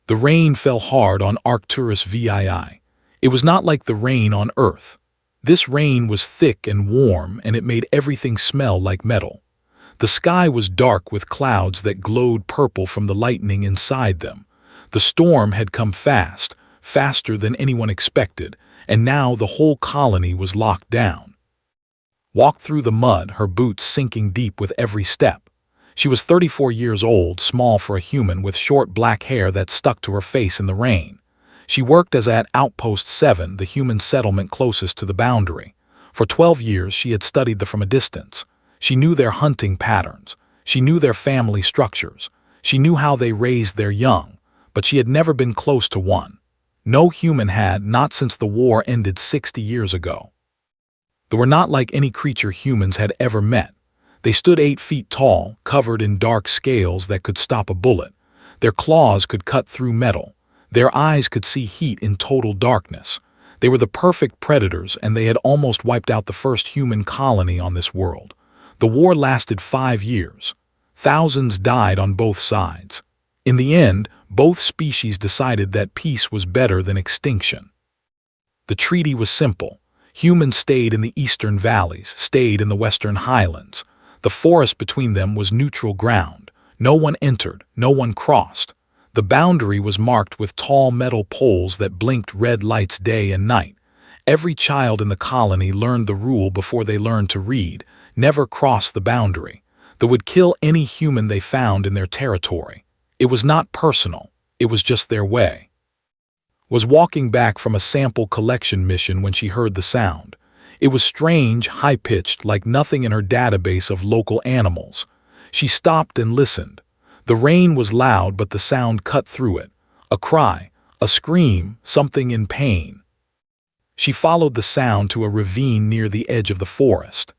The rain fell hard on Arcturus VII. It was not like the rain on Earth. This rain was thick and warm, and it made everything smell like metal. The sky was dark with clouds that glowed purple from the lightning inside them. The storm had come fast, faster than anyone expected, and now the whole colony was locked down. Walked through the mud, her boots sinking deep with every step. She was 34 years old, small for a human, with short black hair that stuck to her face in the rain. She worked as at Outpost 7, the human settlement closest to the boundary. For 12 years she had studied them from a distance. She knew their hunting patterns. She knew their family structures. She knew how they raised their young, but she had never been close to one. No human had, not since the war ended 60 years ago. They were not like any creature humans had ever met. They stood 8 feet tall, covered in dark scales that could stop a bullet. Their claws could cut through metal. Their eyes could see heat in total darkness. They were the perfect predators, and they had almost wiped out the first human colony on this world. The war lasted 5 years. Thousands died on both sides. In the end, both species decided that peace was better than extinction. The treaty was simple. Humans stayed in the eastern valleys, stayed in the western highlands. The forest between them was neutral ground. No one entered, no one crossed. The boundary was marked with tall metal poles that blinked red lights day and night. Every child in the colony learned the rule before they learned to read: never cross the boundary. They would kill any human they found in their territory. It was not personal, it was just their way. Was walking back from a sample collection mission when she heard the sound. It was strange, high-pitched, like nothing in her database of local animals. She stopped and listened. The rain was loud, but the sound cut through it. A cry, a scream, something in pain. She followed the sound to a ravine near the edge of the forest.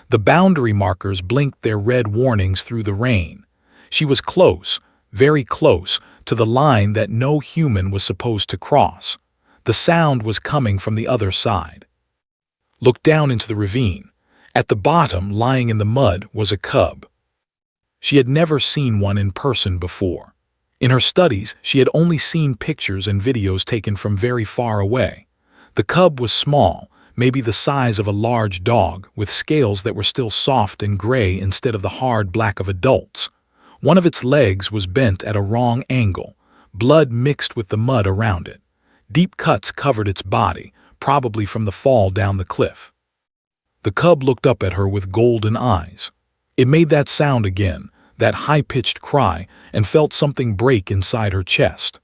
The boundary markers blinked their red warnings through the rain. She was close, very close, to the line that no human was supposed to cross. The sound was coming from the other side. Looked down into the ravine. At the bottom, lying in the mud, was a cub. She had never seen one in person before. In her studies, she had only seen pictures and videos taken from very far away. The cub was small, maybe the size of a large dog, with scales that were still soft and gray instead of the hard black of adults. One of its legs was bent at a wrong angle. Blood mixed with the mud around it. Deep cuts covered its body, probably from the fall down the cliff. The cub looked up at her with golden eyes. It made that sound again, that high-pitched cry, and felt something break inside her chest.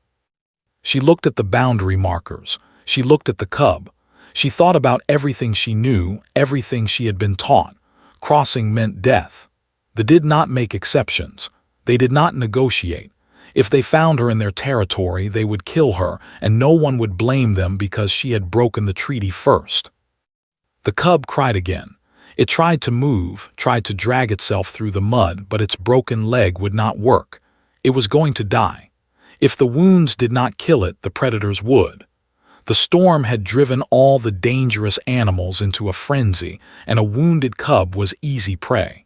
She looked at the boundary markers. She looked at the cub. She thought about everything she knew, everything she had been taught. Crossing meant death. They did not make exceptions. They did not negotiate. If they found her in their territory, they would kill her, and no one would blame them because she had broken the treaty first. The cub cried again. It tried to move, tried to drag itself through the mud, but its broken leg would not work. It was going to die. If the wounds did not kill it, the predators would. The storm had driven all the dangerous animals into a frenzy, and a wounded cub was easy prey.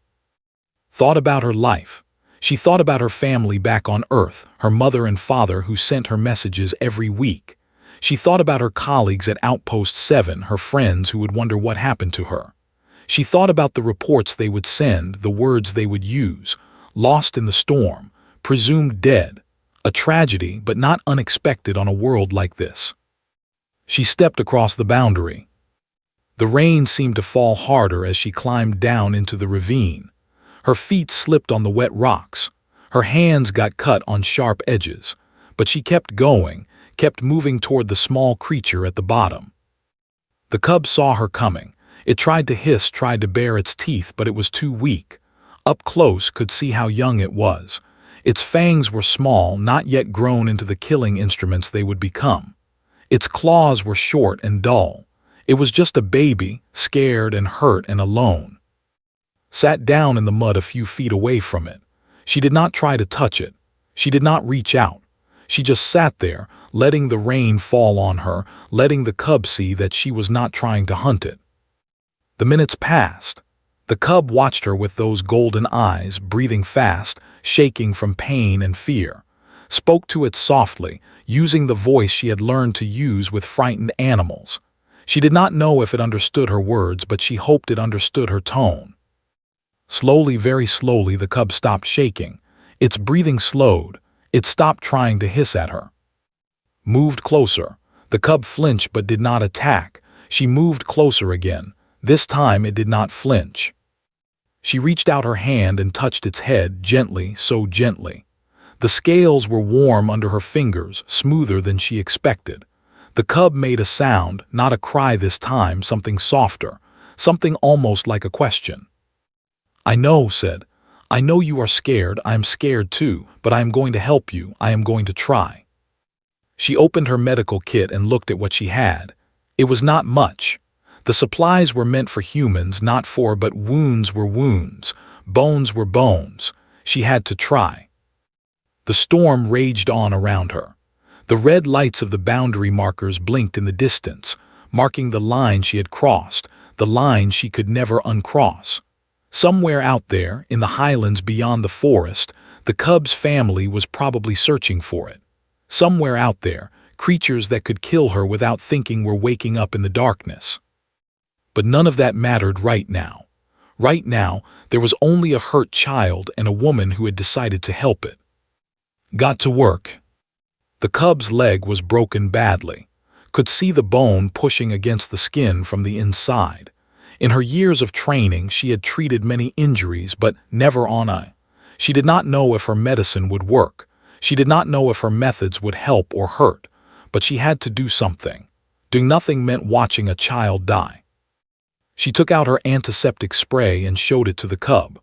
Thought about her life. She thought about her family back on Earth, her mother and father who sent her messages every week. She thought about her colleagues at Outpost 7, her friends who would wonder what happened to her. She thought about the reports they would send, the words they would use. Lost in the storm, presumed dead. A tragedy, but not unexpected on a world like this. She stepped across the boundary. The rain seemed to fall harder as she climbed down into the ravine. Her feet slipped on the wet rocks. Her hands got cut on sharp edges. But she kept going, kept moving toward the small creature at the bottom. The cub saw her coming. It tried to hiss, tried to bare its teeth, but it was too weak. Up close, could see how young it was. Its fangs were small, not yet grown into the killing instruments they would become. Its claws were short and dull. It was just a baby, scared and hurt and alone. Sat down in the mud a few feet away from it. She did not try to touch it. She did not reach out. She just sat there, letting the rain fall on her, letting the cub see that she was not trying to hunt it. The minutes passed. The cub watched her with those golden eyes, breathing fast, shaking from pain and fear. spoke to it softly, using the voice she had learned to use with frightened animals. She did not know if it understood her words, but she hoped it understood her tone. Slowly, very slowly, the cub stopped shaking. Its breathing slowed. It stopped trying to hiss at her. Moved closer. The cub flinched but did not attack. She moved closer again. This time it did not flinch. She reached out her hand and touched its head, gently, so gently. The scales were warm under her fingers, smoother than she expected. The cub made a sound, not a cry this time, something softer, something almost like a question. "I know," said. "I know you are scared. I am scared too, but I am going to help you. I am going to try." She opened her medical kit and looked at what she had. It was not much. The supplies were meant for humans, not for, but wounds were wounds. Bones were bones. She had to try. The storm raged on around her. The red lights of the boundary markers blinked in the distance, marking the line she had crossed, the line she could never uncross. Somewhere out there, in the highlands beyond the forest, the cub's family was probably searching for it. Somewhere out there, creatures that could kill her without thinking were waking up in the darkness. But none of that mattered right now. Right now, there was only a hurt child and a woman who had decided to help it. Got to work. The cub's leg was broken badly. Could see the bone pushing against the skin from the inside. In her years of training, she had treated many injuries, but never on a. She did not know if her medicine would work. She did not know if her methods would help or hurt. But she had to do something. Doing nothing meant watching a child die. She took out her antiseptic spray and showed it to the cub.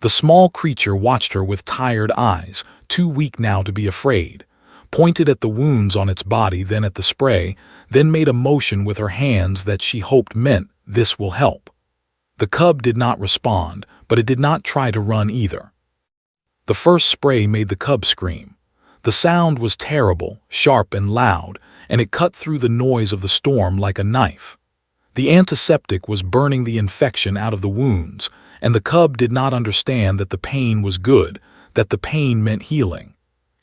The small creature watched her with tired eyes, too weak now to be afraid. Pointed at the wounds on its body, then at the spray, then made a motion with her hands that she hoped meant, "This will help." The cub did not respond, but it did not try to run either. The first spray made the cub scream. The sound was terrible, sharp and loud, and it cut through the noise of the storm like a knife. The antiseptic was burning the infection out of the wounds, and the cub did not understand that the pain was good, that the pain meant healing.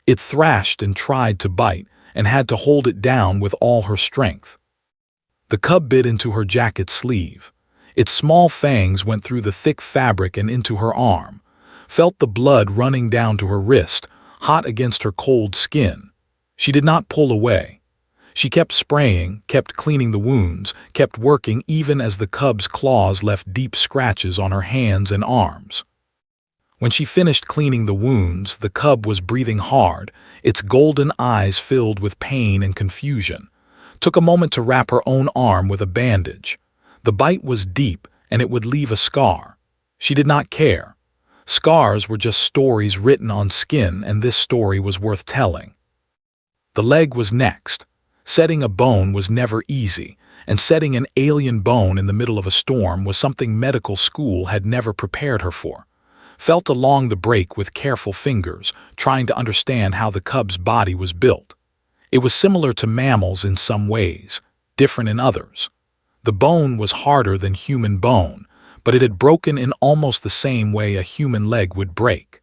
It thrashed and tried to bite, and had to hold it down with all her strength. The cub bit into her jacket sleeve. Its small fangs went through the thick fabric and into her arm. Felt the blood running down to her wrist, hot against her cold skin. She did not pull away. She kept spraying, kept cleaning the wounds, kept working even as the cub's claws left deep scratches on her hands and arms. When she finished cleaning the wounds, the cub was breathing hard, its golden eyes filled with pain and confusion. Took a moment to wrap her own arm with a bandage. The bite was deep, and it would leave a scar. She did not care. Scars were just stories written on skin, and this story was worth telling. The leg was next. Setting a bone was never easy, and setting an alien bone in the middle of a storm was something medical school had never prepared her for. Felt along the break with careful fingers, trying to understand how the cub's body was built. It was similar to mammals in some ways, different in others. The bone was harder than human bone, but it had broken in almost the same way a human leg would break.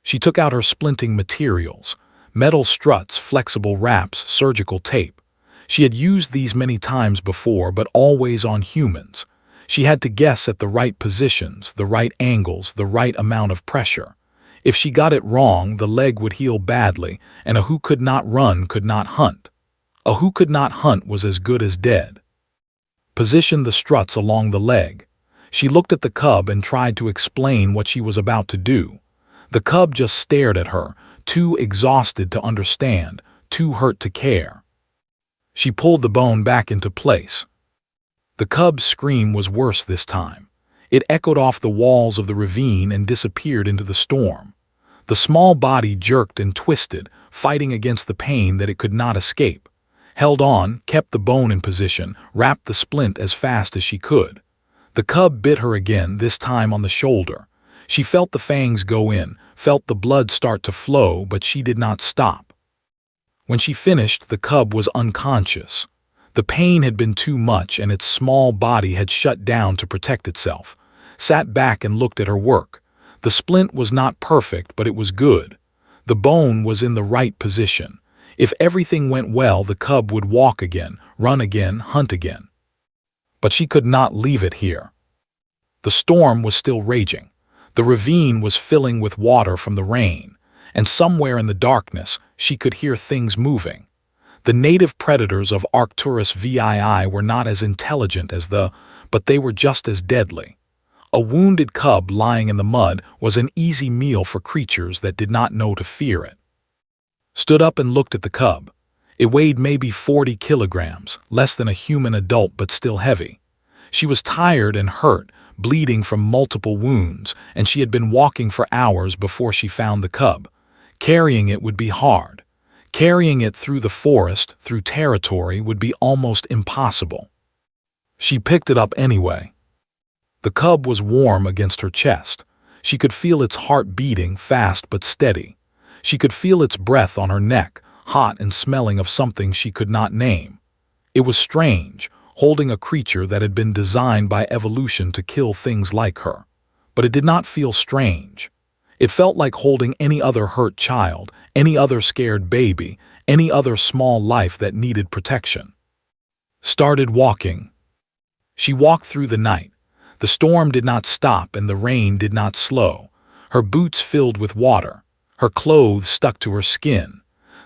She took out her splinting materials, metal struts, flexible wraps, surgical tape. She had used these many times before, but always on humans. She had to guess at the right positions, the right angles, the right amount of pressure. If she got it wrong, the leg would heal badly, and a who could not run could not hunt. A who could not hunt was as good as dead. Positioned the struts along the leg. She looked at the cub and tried to explain what she was about to do. The cub just stared at her, too exhausted to understand, too hurt to care. She pulled the bone back into place. The cub's scream was worse this time. It echoed off the walls of the ravine and disappeared into the storm. The small body jerked and twisted, fighting against the pain that it could not escape. Held on, kept the bone in position, wrapped the splint as fast as she could. The cub bit her again, this time on the shoulder. She felt the fangs go in, felt the blood start to flow, but she did not stop. When she finished, the cub was unconscious. The pain had been too much, and its small body had shut down to protect itself. Sat back and looked at her work. The splint was not perfect, but it was good. The bone was in the right position. If everything went well, the cub would walk again, run again, hunt again. But she could not leave it here. The storm was still raging. The ravine was filling with water from the rain, and somewhere in the darkness she could hear things moving. The native predators of Arcturus VII were not as intelligent as but they were just as deadly. A wounded cub lying in the mud was an easy meal for creatures that did not know to fear it. Stood up and looked at the cub. It weighed maybe 40 kilograms, less than a human adult but still heavy. She was tired and hurt, bleeding from multiple wounds, and she had been walking for hours before she found the cub. Carrying it would be hard. Carrying it through the forest, through territory, would be almost impossible. She picked it up anyway. The cub was warm against her chest. She could feel its heart beating, fast but steady. She could feel its breath on her neck, hot and smelling of something she could not name. It was strange, holding a creature that had been designed by evolution to kill things like her. But it did not feel strange. It felt like holding any other hurt child, any other scared baby, any other small life that needed protection. Started walking. She walked through the night. The storm did not stop and the rain did not slow. Her boots filled with water. Her clothes stuck to her skin.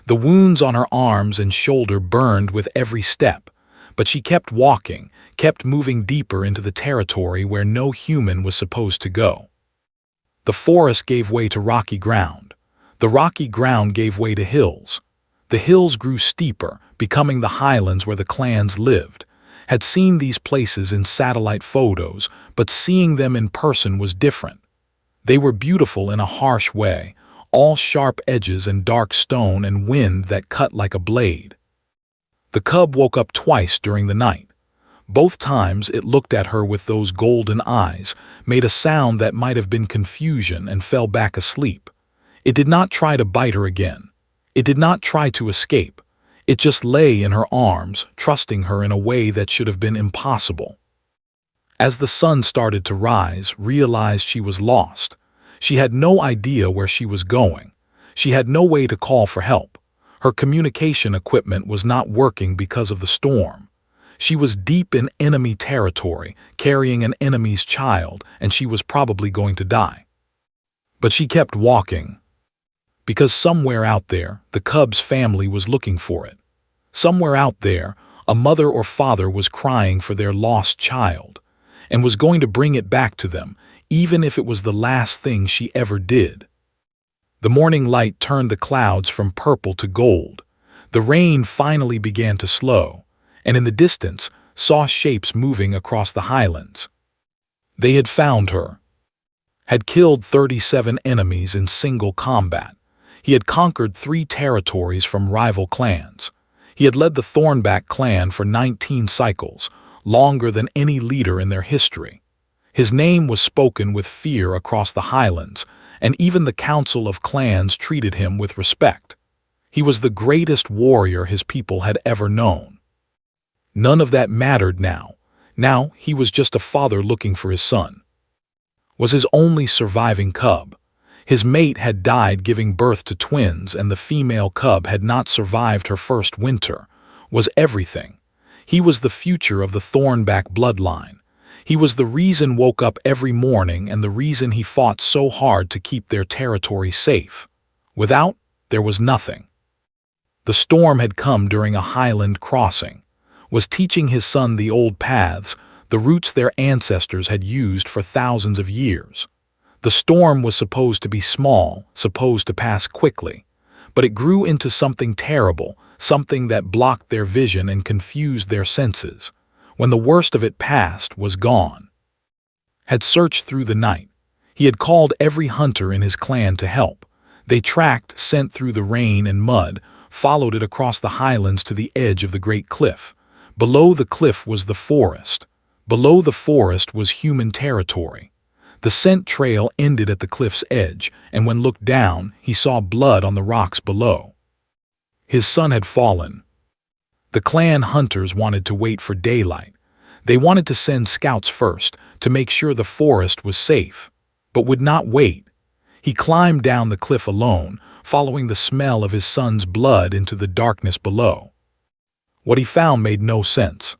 The wounds on her arms and shoulder burned with every step. But she kept walking, kept moving deeper into the territory where no human was supposed to go. The forest gave way to rocky ground. The rocky ground gave way to hills. The hills grew steeper, becoming the highlands where the clans lived. Had seen these places in satellite photos, but seeing them in person was different. They were beautiful in a harsh way, all sharp edges and dark stone and wind that cut like a blade. The cub woke up twice during the night. Both times it looked at her with those golden eyes, made a sound that might have been confusion, and fell back asleep. It did not try to bite her again. It did not try to escape. It just lay in her arms, trusting her in a way that should have been impossible. As the sun started to rise, realized she was lost. She had no idea where she was going. She had no way to call for help. Her communication equipment was not working because of the storm. She was deep in enemy territory, carrying an enemy's child, and she was probably going to die. But she kept walking. Because somewhere out there, the cub's family was looking for it. Somewhere out there, a mother or father was crying for their lost child, and was going to bring it back to them, even if it was the last thing she ever did. The morning light turned the clouds from purple to gold. The rain finally began to slow, and in the distance saw shapes moving across the highlands. They had found her. Had killed 37 enemies in single combat. He had conquered 3 territories from rival clans. He had led the Thornback clan for 19 cycles, longer than any leader in their history. His name was spoken with fear across the highlands, and even the council of clans treated him with respect. He was the greatest warrior his people had ever known. None of that mattered now. Now he was just a father looking for his son. Was his only surviving cub. His mate had died giving birth to twins, and the female cub had not survived her first winter. Was everything. He was the future of the Thornback bloodline. He was the reason woke up every morning and the reason he fought so hard to keep their territory safe. Without, there was nothing. The storm had come during a highland crossing. Was teaching his son the old paths, the routes their ancestors had used for thousands of years. The storm was supposed to be small, supposed to pass quickly, but it grew into something terrible, something that blocked their vision and confused their senses. When the worst of it passed, was gone. Had searched through the night. He had called every hunter in his clan to help. They tracked, sent through the rain and mud, followed it across the highlands to the edge of the great cliff. Below the cliff was the forest. Below the forest was human territory. The scent trail ended at the cliff's edge, and when looked down, he saw blood on the rocks below. His son had fallen. The clan hunters wanted to wait for daylight. They wanted to send scouts first, to make sure the forest was safe, but would not wait. He climbed down the cliff alone, following the smell of his son's blood into the darkness below. What he found made no sense.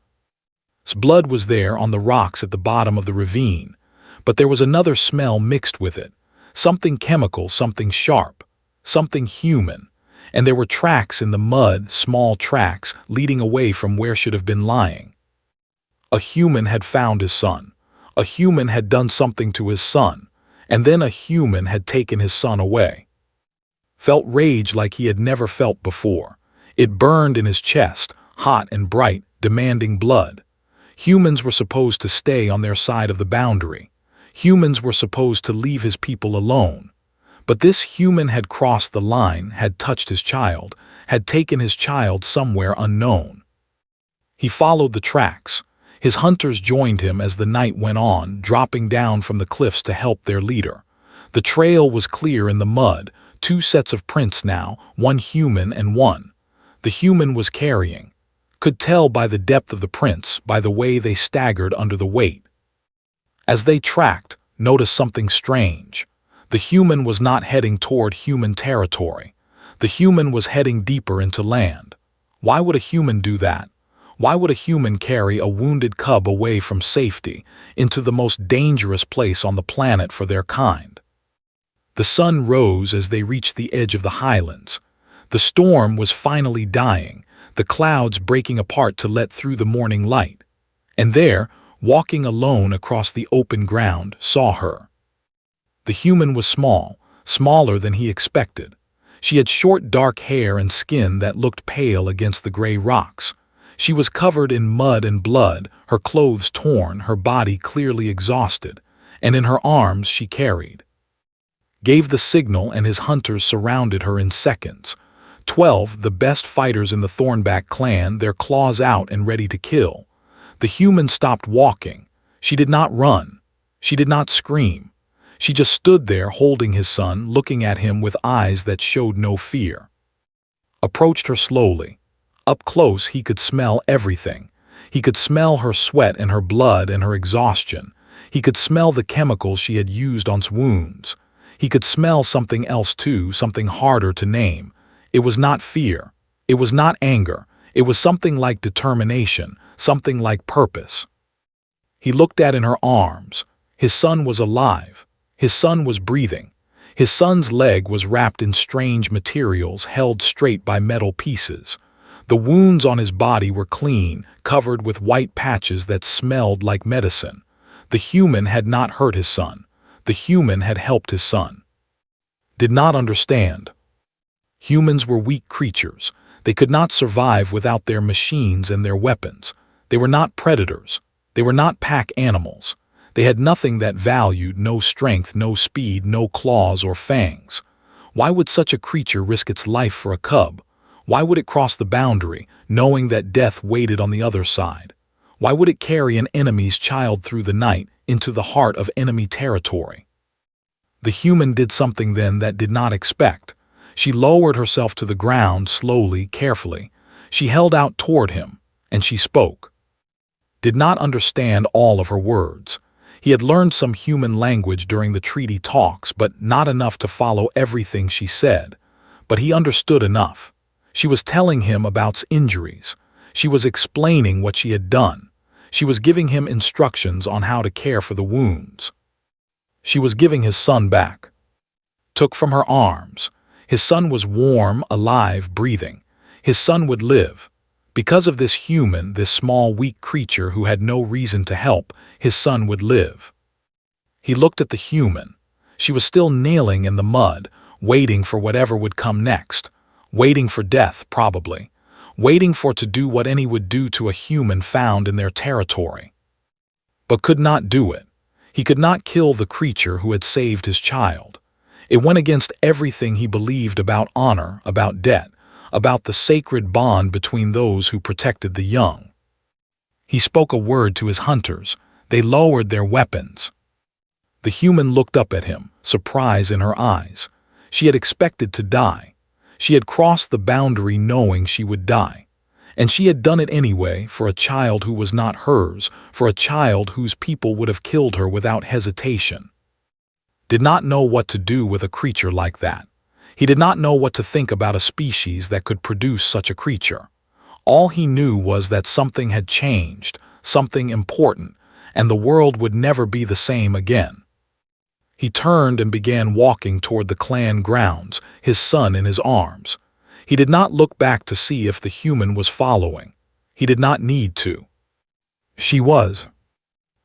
His blood was there on the rocks at the bottom of the ravine, but there was another smell mixed with it, something chemical, something sharp, something human, and there were tracks in the mud, small tracks, leading away from where should have been lying. A human had found his son. A human had done something to his son, and then a human had taken his son away. Felt rage like he had never felt before. It burned in his chest, hot and bright, demanding blood. Humans were supposed to stay on their side of the boundary. Humans were supposed to leave his people alone. But this human had crossed the line, had touched his child, had taken his child somewhere unknown. He followed the tracks. His hunters joined him as the night went on, dropping down from the cliffs to help their leader. The trail was clear in the mud, 2 sets of prints now, one human and one. The human was carrying. Could tell by the depth of the prints, by the way they staggered under the weight. As they tracked, noticed something strange. The human was not heading toward human territory. The human was heading deeper into land. Why would a human do that? Why would a human carry a wounded cub away from safety into the most dangerous place on the planet for their kind? The sun rose as they reached the edge of the highlands. The storm was finally dying, the clouds breaking apart to let through the morning light. And there, walking alone across the open ground, saw her. The human was small, smaller than he expected. She had short dark hair and skin that looked pale against the gray rocks. She was covered in mud and blood, her clothes torn, her body clearly exhausted, and in her arms she carried. Gave the signal and his hunters surrounded her in seconds. 12, the best fighters in the Thornback clan, their claws out and ready to kill. The human stopped walking. She did not run. She did not scream. She just stood there holding his son, looking at him with eyes that showed no fear. Approached her slowly. Up close he could smell everything. He could smell her sweat and her blood and her exhaustion. He could smell the chemicals she had used on his wounds. He could smell something else too, something harder to name. It was not fear. It was not anger. It was something like determination, something like purpose. He looked at in her arms. His son was alive. His son was breathing. His son's leg was wrapped in strange materials held straight by metal pieces. The wounds on his body were clean, covered with white patches that smelled like medicine. The human had not hurt his son. The human had helped his son. Did not understand. Humans were weak creatures. They could not survive without their machines and their weapons. They were not predators. They were not pack animals. They had nothing that valued, no strength, no speed, no claws or fangs. Why would such a creature risk its life for a cub? Why would it cross the boundary, knowing that death waited on the other side? Why would it carry an enemy's child through the night into the heart of enemy territory? The human did something then that did not expect. She lowered herself to the ground slowly, carefully. She held out toward him, and she spoke. Did not understand all of her words. He had learned some human language during the treaty talks, but not enough to follow everything she said. But he understood enough. She was telling him about injuries. She was explaining what she had done. She was giving him instructions on how to care for the wounds. She was giving his son back. Took from her arms. His son was warm, alive, breathing. His son would live. Because of this human, this small, weak creature who had no reason to help, his son would live. He looked at the human. She was still kneeling in the mud, waiting for whatever would come next. Waiting for death, probably. Waiting for to do what any would do to a human found in their territory. But could not do it. He could not kill the creature who had saved his child. It went against everything he believed about honor, about debt, about the sacred bond between those who protected the young. He spoke a word to his hunters. They lowered their weapons. The human looked up at him, surprise in her eyes. She had expected to die. She had crossed the boundary knowing she would die. And she had done it anyway for a child who was not hers, for a child whose people would have killed her without hesitation. did not know what to do with a creature like that. He did not know what to think about a species that could produce such a creature. All he knew was that something had changed, something important, and the world would never be the same again. He turned and began walking toward the clan grounds, his son in his arms. He did not look back to see if the human was following. He did not need to. She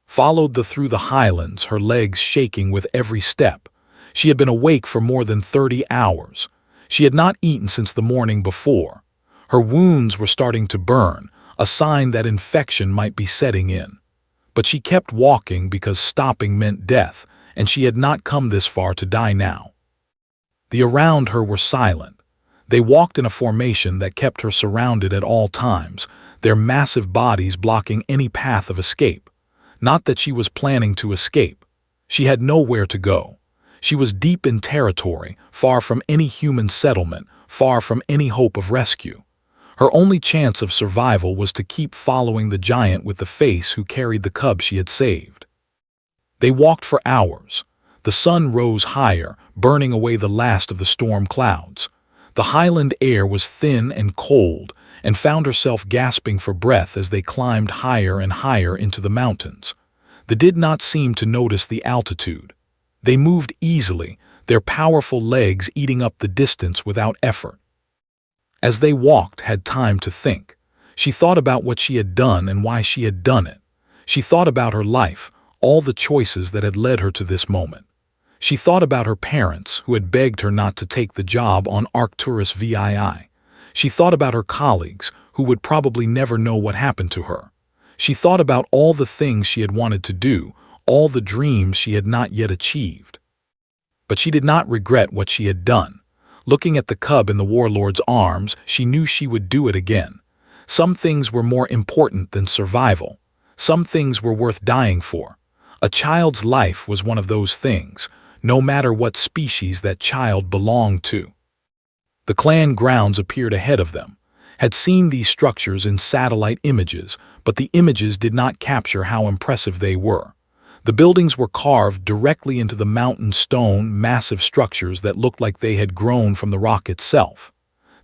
followed through the highlands, her legs shaking with every step. She had been awake for more than 30 hours. She had not eaten since the morning before. Her wounds were starting to burn, a sign that infection might be setting in. But she kept walking because stopping meant death, and she had not come this far to die now. The around her were silent. They walked in a formation that kept her surrounded at all times, their massive bodies blocking any path of escape. Not that she was planning to escape. She had nowhere to go. She was deep in territory, far from any human settlement, far from any hope of rescue. Her only chance of survival was to keep following the giant with the face who carried the cub she had saved. They walked for hours. The sun rose higher, burning away the last of the storm clouds. The highland air was thin and cold, and found herself gasping for breath as they climbed higher and higher into the mountains. They did not seem to notice the altitude. They moved easily, their powerful legs eating up the distance without effort. As they walked, had time to think. She thought about what she had done and why she had done it. She thought about her life, all the choices that had led her to this moment. She thought about her parents, who had begged her not to take the job on Arcturus VII. She thought about her colleagues, who would probably never know what happened to her. She thought about all the things she had wanted to do, all the dreams she had not yet achieved. But she did not regret what she had done. Looking at the cub in the warlord's arms, she knew she would do it again. Some things were more important than survival. Some things were worth dying for. A child's life was one of those things, no matter what species that child belonged to. The clan grounds appeared ahead of them. Had seen these structures in satellite images, but the images did not capture how impressive they were. The buildings were carved directly into the mountain stone, massive structures that looked like they had grown from the rock itself.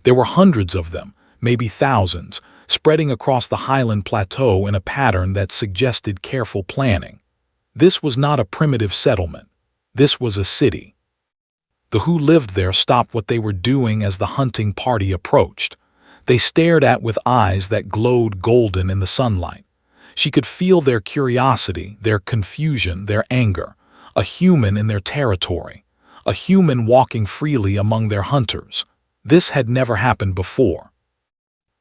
There were hundreds of them, maybe thousands, spreading across the highland plateau in a pattern that suggested careful planning. This was not a primitive settlement. This was a city. The who lived there stopped what they were doing as the hunting party approached. They stared at with eyes that glowed golden in the sunlight. She could feel their curiosity, their confusion, their anger. A human in their territory. A human walking freely among their hunters. This had never happened before.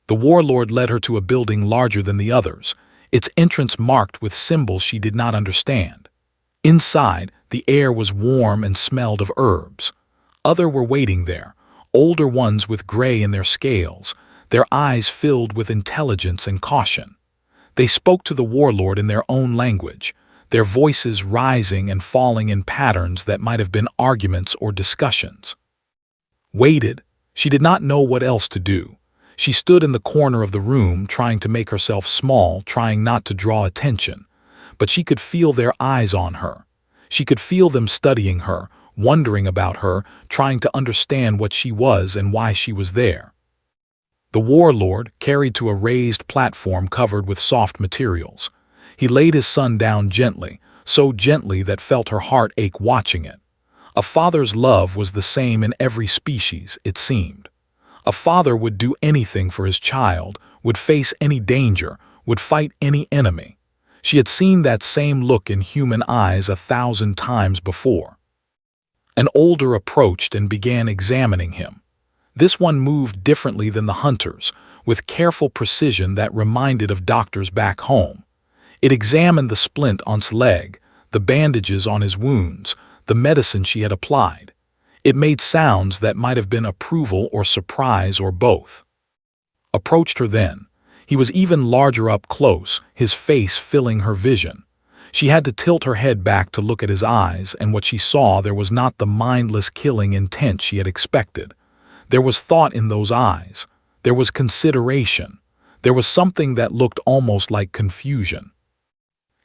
The warlord led her to a building larger than the others, its entrance marked with symbols she did not understand. Inside, the air was warm and smelled of herbs. Others were waiting there, older ones with gray in their scales, their eyes filled with intelligence and caution. They spoke to the warlord in their own language, their voices rising and falling in patterns that might have been arguments or discussions. Waited. She did not know what else to do. She stood in the corner of the room, trying to make herself small, trying not to draw attention. But she could feel their eyes on her. She could feel them studying her, wondering about her, trying to understand what she was and why she was there. The warlord carried to a raised platform covered with soft materials. He laid his son down gently, so gently that felt her heart ache watching it. A father's love was the same in every species, it seemed. A father would do anything for his child, would face any danger, would fight any enemy. She had seen that same look in human eyes 1,000 times before. An older approached and began examining him. This one moved differently than the hunters, with careful precision that reminded of doctors back home. It examined the splint on his leg, the bandages on his wounds, the medicine she had applied. It made sounds that might have been approval or surprise or both. Approached her then. He was even larger up close, his face filling her vision. She had to tilt her head back to look at his eyes, and what she saw there was not the mindless killing intent she had expected. There was thought in those eyes. There was consideration. There was something that looked almost like confusion.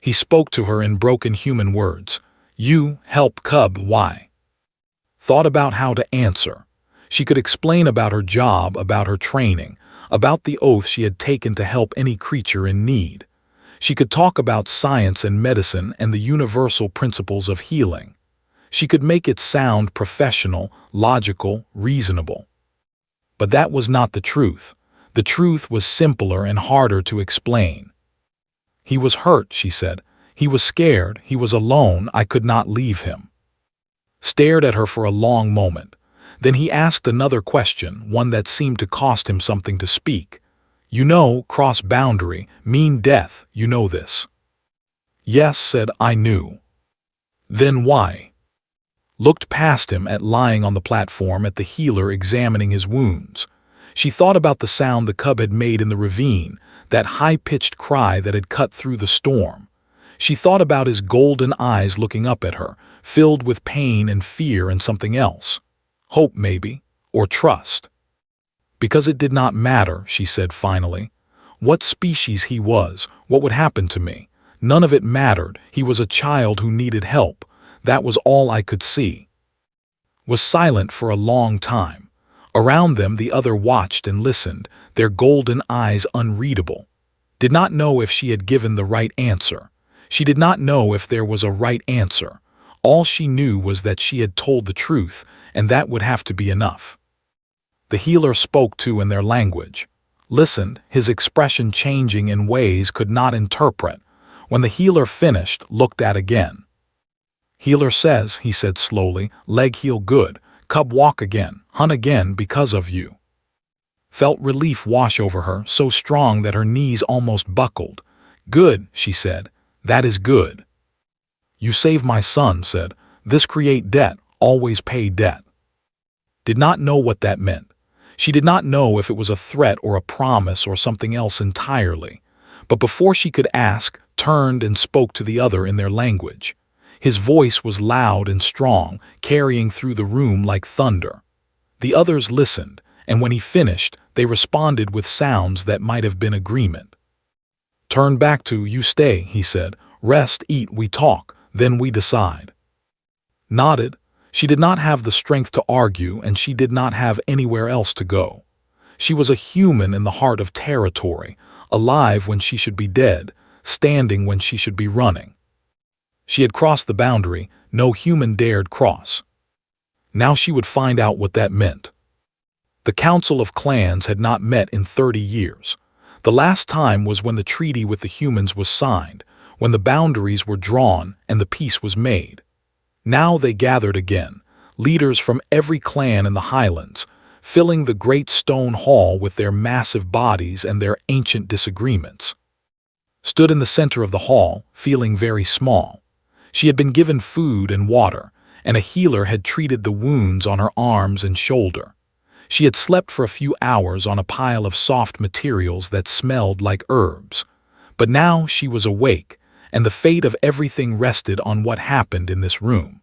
He spoke to her in broken human words. You help cub why? Thought about how to answer. She could explain about her job, about her training, about the oath she had taken to help any creature in need. She could talk about science and medicine and the universal principles of healing. She could make it sound professional, logical, reasonable. But that was not the truth. The truth was simpler and harder to explain. He was hurt, she said. He was scared. He was alone. I could not leave him. Stared at her for a long moment. Then he asked another question, one that seemed to cost him something to speak. You know, cross boundary, mean death, you know this. Yes, said I knew. Then why? Looked past him at lying on the platform at the healer examining his wounds. She thought about the sound the cub had made in the ravine, that high-pitched cry that had cut through the storm. She thought about his golden eyes looking up at her, filled with pain and fear and something else. Hope, maybe, or trust. Because it did not matter, she said finally. What species he was, what would happen to me. None of it mattered. He was a child who needed help. That was all I could see. Was silent for a long time. Around them the other watched and listened, their golden eyes unreadable. Did not know if she had given the right answer. She did not know if there was a right answer. All she knew was that she had told the truth, and that would have to be enough. The healer spoke too in their language. Listened, his expression changing in ways could not interpret. When the healer finished, looked at again. Healer says, he said slowly, leg heal good, cub walk again, hunt again because of you. Felt relief wash over her, so strong that her knees almost buckled. Good, she said, that is good. You save my son, said, this create debt, always pay debt. Did not know what that meant. She did not know if it was a threat or a promise or something else entirely. But before she could ask, turned and spoke to the other in their language. His voice was loud and strong, carrying through the room like thunder. The others listened, and when he finished, they responded with sounds that might have been agreement. Turn back to, you stay, he said. Rest, eat, we talk, then we decide. Nodded. She did not have the strength to argue, and she did not have anywhere else to go. She was a human in the heart of territory, alive when she should be dead, standing when she should be running. She had crossed the boundary no human dared cross. Now she would find out what that meant. The Council of Clans had not met in 30 years. The last time was when the treaty with the humans was signed, when the boundaries were drawn and the peace was made. Now they gathered again, leaders from every clan in the Highlands, filling the great stone hall with their massive bodies and their ancient disagreements. Stood in the center of the hall, feeling very small. She had been given food and water, and a healer had treated the wounds on her arms and shoulder. She had slept for a few hours on a pile of soft materials that smelled like herbs. But now she was awake, and the fate of everything rested on what happened in this room.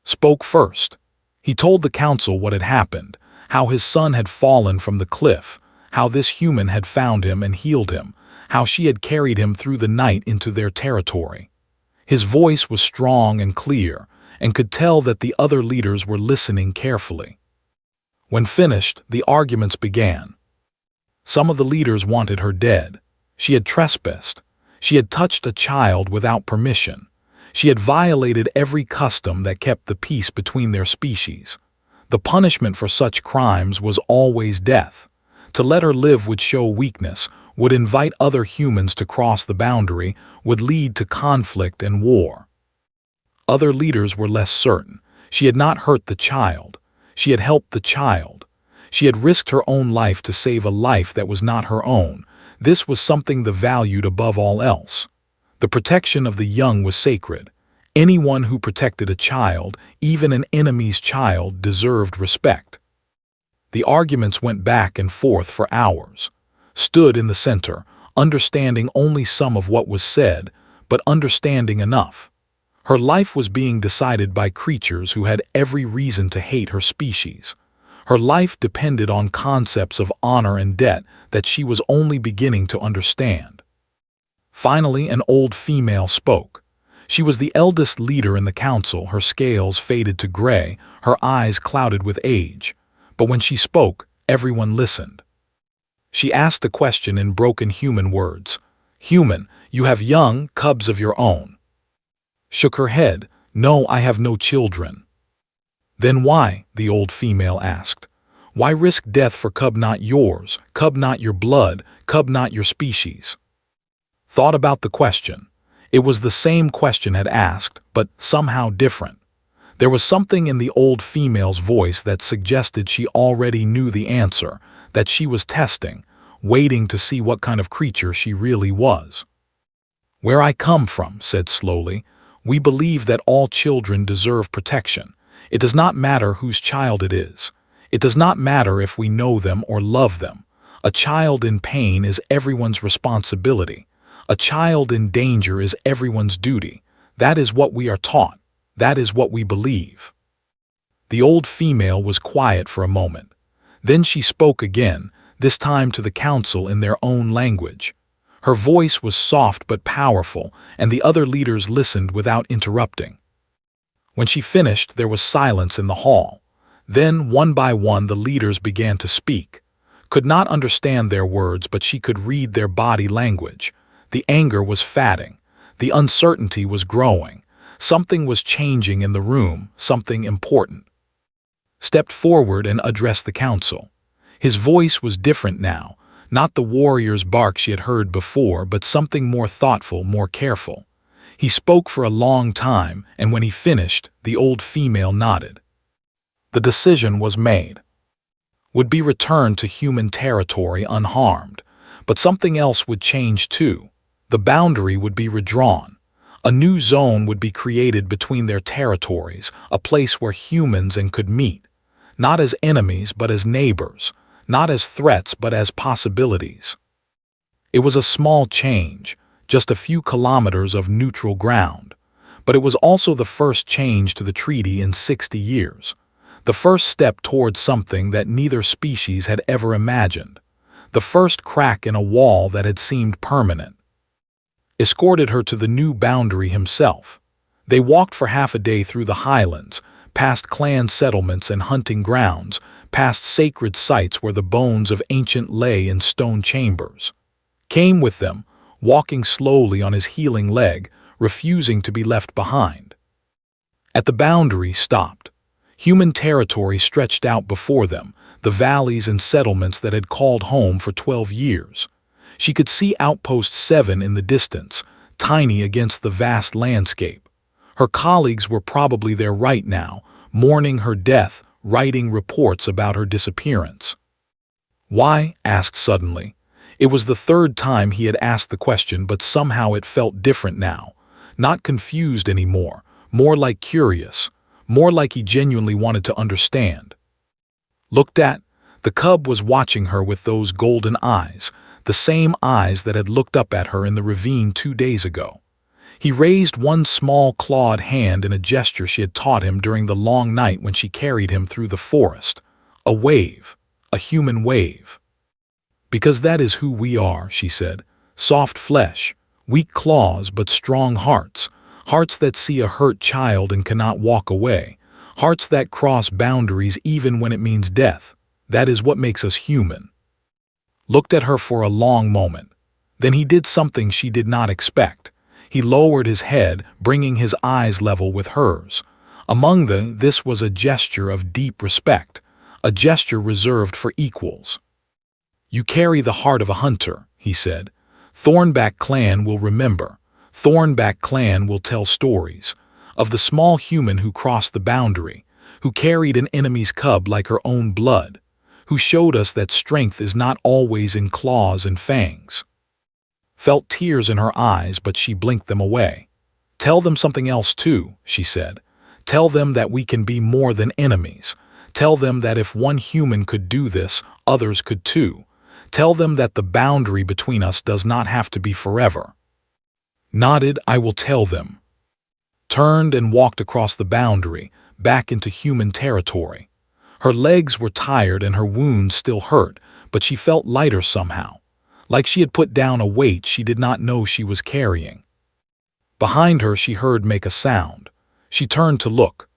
Spoke first. He told the council what had happened, how his son had fallen from the cliff, how this human had found him and healed him, how she had carried him through the night into their territory. His voice was strong and clear, and could tell that the other leaders were listening carefully. When finished, the arguments began. Some of the leaders wanted her dead. She had trespassed. She had touched a child without permission. She had violated every custom that kept the peace between their species. The punishment for such crimes was always death. To let her live would show weakness, would invite other humans to cross the boundary, would lead to conflict and war. Other leaders were less certain. She had not hurt the child. She had helped the child. She had risked her own life to save a life that was not her own. This was something they valued above all else. The protection of the young was sacred. Anyone who protected a child, even an enemy's child, deserved respect. The arguments went back and forth for hours. Stood in the center, understanding only some of what was said, but understanding enough. Her life was being decided by creatures who had every reason to hate her species. Her life depended on concepts of honor and debt that she was only beginning to understand. Finally, an old female spoke. She was the eldest leader in the council, her scales faded to gray, her eyes clouded with age. But when she spoke, everyone listened. She asked a question in broken human words. "Human, you have young cubs of your own." Shook her head. "No, I have no children." "Then why?" the old female asked. "Why risk death for cub not yours, cub not your blood, cub not your species?" Thought about the question. It was the same question had asked, but somehow different. There was something in the old female's voice that suggested she already knew the answer, that she was testing, waiting to see what kind of creature she really was. "Where I come from," said slowly, "we believe that all children deserve protection. It does not matter whose child it is. It does not matter if we know them or love them. A child in pain is everyone's responsibility. A child in danger is everyone's duty. That is what we are taught. That is what we believe." The old female was quiet for a moment. Then she spoke again, this time to the council in their own language. Her voice was soft but powerful, and the other leaders listened without interrupting. When she finished, there was silence in the hall. Then, one by one, the leaders began to speak. Could not understand their words, but she could read their body language. The anger was fatting. The uncertainty was growing. Something was changing in the room, something important. Stepped forward and addressed the council. His voice was different now, not the warrior's bark she had heard before, but something more thoughtful, more careful. He spoke for a long time, and when he finished, the old female nodded. The decision was made. Would be returned to human territory unharmed, but something else would change too. The boundary would be redrawn. A new zone would be created between their territories, a place where humans could meet, not as enemies but as neighbors, not as threats but as possibilities. It was a small change, just a few kilometers of neutral ground, but it was also the first change to the treaty in 60 years, the first step towards something that neither species had ever imagined, the first crack in a wall that had seemed permanent. Escorted her to the new boundary himself. They walked for half a day through the highlands, past clan settlements and hunting grounds, past sacred sites where the bones of ancient lay in stone chambers. Came with them, walking slowly on his healing leg, refusing to be left behind. At the boundary stopped. Human territory stretched out before them, the valleys and settlements that had called home for 12 years. She could see Outpost 7 in the distance, tiny against the vast landscape. Her colleagues were probably there right now, mourning her death, writing reports about her disappearance. "Why?" asked suddenly. It was the third time he had asked the question, but somehow it felt different now. Not confused anymore, more like curious, more like he genuinely wanted to understand. Looked at, the cub was watching her with those golden eyes, the same eyes that had looked up at her in the ravine 2 days ago. He raised one small clawed hand in a gesture she had taught him during the long night when she carried him through the forest. A wave, a human wave. "Because that is who we are," she said. "Soft flesh, weak claws but strong hearts. Hearts that see a hurt child and cannot walk away. Hearts that cross boundaries even when it means death. That is what makes us human." Looked at her for a long moment. Then he did something she did not expect. He lowered his head, bringing his eyes level with hers. Among them, this was a gesture of deep respect, a gesture reserved for equals. "You carry the heart of a hunter," he said. "Thornback clan will remember. Thornback clan will tell stories of the small human who crossed the boundary, who carried an enemy's cub like her own blood, who showed us that strength is not always in claws and fangs." Felt tears in her eyes, but she blinked them away. "Tell them something else too," she said. "Tell them that we can be more than enemies. Tell them that if one human could do this, others could too. Tell them that the boundary between us does not have to be forever." Nodded, "I will tell them." Turned and walked across the boundary, back into human territory. Her legs were tired and her wounds still hurt, but she felt lighter somehow, like she had put down a weight she did not know she was carrying. Behind her, she heard make a sound. She turned to look.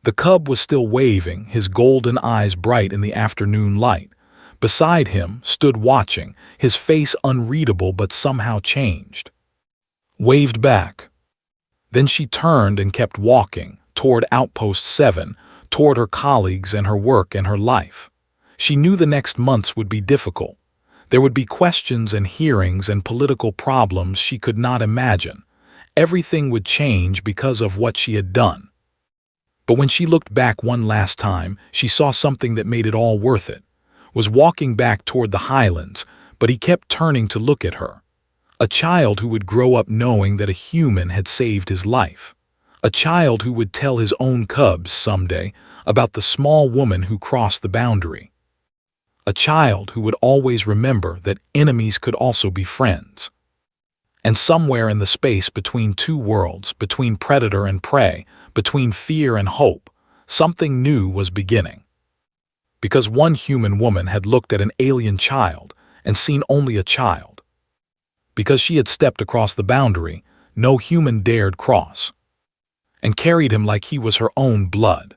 The cub was still waving, his golden eyes bright in the afternoon light. Beside him, stood watching, his face unreadable but somehow changed. Waved back. Then she turned and kept walking, toward Outpost 7, toward her colleagues and her work and her life. She knew the next months would be difficult. There would be questions and hearings and political problems she could not imagine. Everything would change because of what she had done. But when she looked back one last time, she saw something that made it all worth it. Was walking back toward the highlands, but he kept turning to look at her. A child who would grow up knowing that a human had saved his life. A child who would tell his own cubs someday about the small woman who crossed the boundary. A child who would always remember that enemies could also be friends. And somewhere in the space between two worlds, between predator and prey, between fear and hope, something new was beginning. Because one human woman had looked at an alien child and seen only a child. Because she had stepped across the boundary no human dared cross. And carried him like he was her own blood.